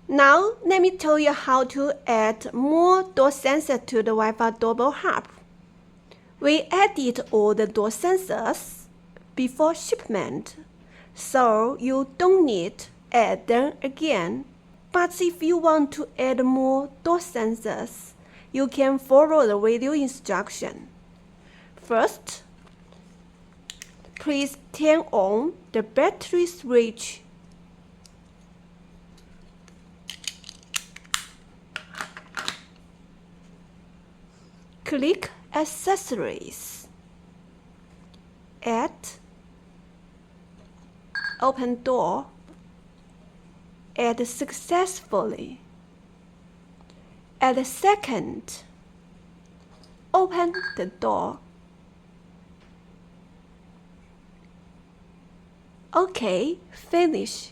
Now, let me tell you how to add more door sensors to the Wi-Fi doorbell hub. We added all the door sensors before shipment, so you don't need to add them again. But if you want to add more door sensors, you can follow the video instruction. First, please turn on the battery switch. Click Accessories. Add Open door. Add successfully. Add second. Open the door. Okay, finish.